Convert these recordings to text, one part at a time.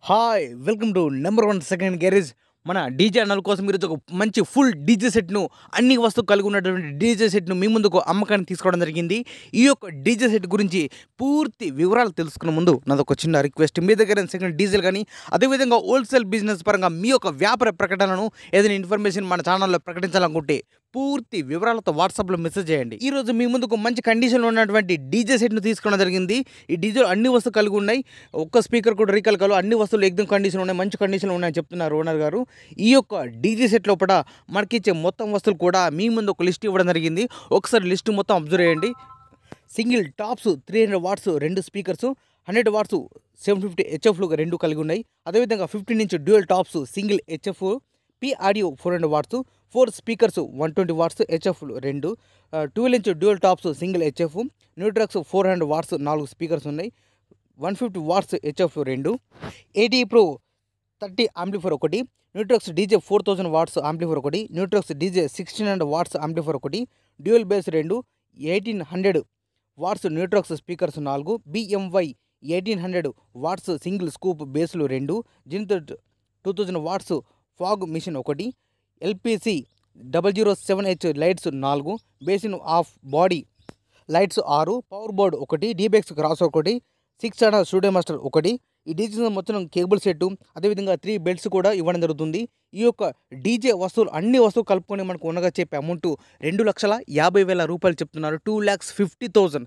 Hi welcome to number 1 second garage. మన DJ అన్నల కోసం ఈరోజు ఒక మంచి ఫుల్ డీజే సెట్ను అన్ని వస్తువులు కలిగి ఉన్నటువంటి డీజే సెట్ను మీ ముందుకు అమ్మకానికి తీసుకోవడం జరిగింది. ఈ యొక్క డీజే సెట్ గురించి పూర్తి వివరాలు తెలుసుకునే ముందు నాదొక చిన్న రిక్వెస్ట్. మీ దగ్గర సెకండ్ డీజిల్ కానీ అదేవిధంగా హోల్సేల్ బిజినెస్ పరంగా మీ యొక్క వ్యాపార ప్రకటనలను ఏదైనా ఇన్ఫర్మేషన్ మన ఛానల్లో ప్రకటించాలనుకుంటే పూర్తి వివరాలతో వాట్సాప్లో మెసేజ్ చేయండి. ఈరోజు మీ ముందుకు మంచి కండిషన్లో ఉన్నటువంటి డీజే సెట్ను తీసుకోవడం జరిగింది. ఈ డీజే అన్ని వస్తువులు కలిగి ఉన్నాయి. ఒక్క స్పీకర్ కూడా రీకాల్ కాదు, అన్ని వస్తువులు ఎగ్దమ్ కండిషన్ ఉన్నాయి, మంచి కండిషన్లో ఉన్నాయని చెప్తున్నారు ఓనర్ గారు. ఈ యొక్క డీజే సెట్ లోపల మనకిచ్చే మొత్తం వస్తువులు కూడా మీ ముందు ఒక లిస్ట్ ఇవ్వడం జరిగింది. ఒకసారి లిస్ట్ మొత్తం అబ్జర్వ్ చేయండి. Single tops 300 watts 2 speakers, 100 watts 750 హెచ్ఎఫ్లు 2 కలిగి ఉన్నాయి. అదేవిధంగా 15 inch dual tops single HF, P audio 400 watts, 4 speakers 120 watts హెచ్ఎఫ్లు 2, 12 inch dual tops single HF, Neutrax 400 watts 4 speakers ఉన్నాయి, 150 వాట్స్ హెచ్ఎఫ్ 2, 80 ప్రో 30 ఆంప్లిఫైర్ ఒకటి, న్యూట్రాక్స్ డీజే 4000 వాట్స్ ఆంప్లిఫైర్ ఒకటి, Neutrax DJ 1600 watts amplifier ఒకటి, dual bass 2, 1800 watts Neutrax speakers 4, BMY 1800 watts single scoop బేస్లు 2, జిన్త్ 2000 watts fog machine ఒకటి, LPC 007H lights 4, బేసిన్ ఆఫ్ body lights 6, power board ఒకటి, డీబెక్స్ క్రాస్ ఒకటి, 6 ఛానల్ స్టూడియో మాస్టర్ ఒకటి. ఈ డీజే మొత్తం కేబుల్ సెట్టు అదేవిధంగా 3 బెల్ట్స్ కూడా ఇవ్వడం జరుగుతుంది. ఈ యొక్క డీజే వస్తువులు అన్ని వస్తువులు కలుపుకొని మనకు ఉన్నగా చెప్పే అమౌంట్ 2,50,000 రూపాయలు చెప్తున్నారు. 2,50,000.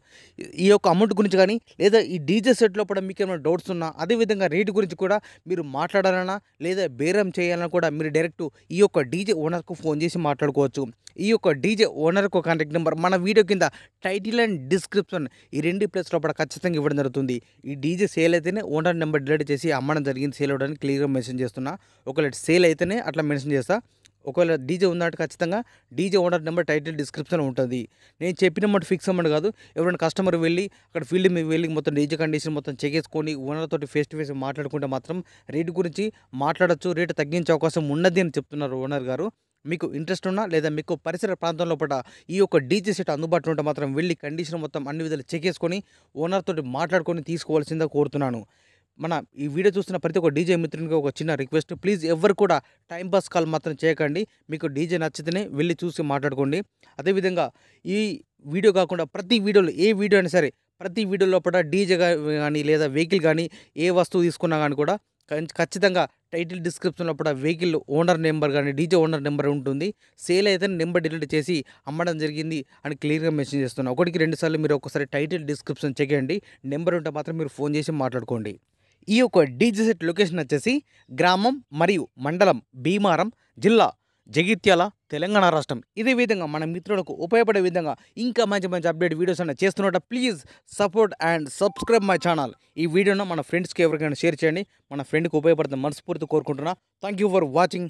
ఈ యొక్క అమౌంట్ గురించి కానీ లేదా ఈ డీజే సెట్లో కూడా మీకు ఏమైనా డౌట్స్ ఉన్నా అదేవిధంగా రేటు గురించి కూడా మీరు మాట్లాడాలన్నా లేదా బేరం చేయాలన్నా కూడా మీరు డైరెక్ట్ ఈ యొక్క డీజే ఓనర్కు ఫోన్ చేసి మాట్లాడుకోవచ్చు. ఈ యొక్క డీజే ఓనర్కు కాంటాక్ట్ నెంబర్ మన వీడియో కింద టైటిల్ అండ్ డిస్క్రిప్షన్ ఈ 2 ప్లేస్ లోపల ఖచ్చితంగా ఇవ్వడం జరుగుతుంది. ఈ డీజే సేల్ అయితేనే ఓనర్ నెంబర్ డిలీట్ చేసి అమ్మడం జరిగింది, సేల్ అవ్వడానికి క్లియర్గా మెన్షన్ చేస్తున్నా. ఒకవేళ సేల్ అయితేనే అట్లా మెన్షన్ చేస్తా. ఒకవేళ డీజే ఉందంటే ఖచ్చితంగా DJ owner number title description ఉంటుంది. నేను చెప్పిన అమౌంట్ ఫిక్స్ అమౌంట్ కాదు. ఎవరైనా కస్టమర్ వెళ్ళి అక్కడ ఫీల్డ్ మీద వెళ్ళి మొత్తం డీజే కండిషన్ మొత్తం చెక్ చేసుకొని ఓనర్ తోటి ఫేస్ టు ఫేస్ మాట్లాడుకుంటే మాత్రం రేటు గురించి మాట్లాడచ్చు, రేటు తగ్గించే అవకాశం ఉన్నది అని చెప్తున్నారు ఓనర్ గారు. మీకు ఇంట్రెస్ట్ ఉన్నా లేదా మీకు పరిసర ప్రాంతంలో పట ఈ యొక్క డీజే సెట్ అందుబాటులో ఉంటే మాత్రం వెళ్ళి కండిషన్ మొత్తం అన్ని విధాలు చెక్ చేసుకొని ఓనర్ తోటి మాట్లాడుకొని తీసుకోవాల్సిందిగా కోరుతున్నాను. మన ఈ వీడియో చూస్తున్న ప్రతి ఒక్క డీజే మిత్రునికి ఒక చిన్న రిక్వెస్ట్, ప్లీజ్ ఎవరు కూడా టైంపాస్ కాల్ మాత్రం చేయకండి. మీకు డీజే నచ్చితేనే వెళ్ళి చూసి మాట్లాడుకోండి. అదేవిధంగా ఈ వీడియో కాకుండా ప్రతి వీడియోలో ఏ వీడియో అయినా సరే ప్రతి వీడియో లోపల డీజే కానీ లేదా వెహికల్ కానీ ఏ వస్తువు తీసుకున్నా కానీ కూడా ఖచ్చితంగా టైటిల్ డిస్క్రిప్షన్లో కూడా వెహికల్ ఓనర్ నెంబర్ కానీ డీజే ఓనర్ నెంబర్ ఉంటుంది. సేల్ అయితే నెంబర్ డిలీట్ చేసి అమ్మడం జరిగింది అని క్లియర్గా మెన్షన్ చేస్తున్నాను. 1కి 2 సార్లు మీరు ఒకసారి టైటిల్ డిస్క్రిప్షన్ చెక్ చేయండి. నెంబర్ ఉంటే మాత్రం మీరు ఫోన్ చేసి మాట్లాడుకోండి. ఈ యొక్క డీజే సెట్ లొకేషన్ వచ్చేసి గ్రామం మరియు మండలం భీమారం, జిల్లా జగిత్యాల, తెలంగాణ రాష్ట్రం. ఇదే విధంగా మన మిత్రులకు ఉపయోగపడే విధంగా ఇంకా మంచి మంచి అప్డేట్ వీడియోస్ అన్న చేస్తున్నట్టు please support and subscribe my channel. ఈ వీడియోను మన ఫ్రెండ్స్కి ఎవరికైనా షేర్ చేయండి. మన ఫ్రెండ్కి ఉపయోగపడుతుంది మనస్ఫూర్తి కోరుకుంటున్నా. Thank you for watching.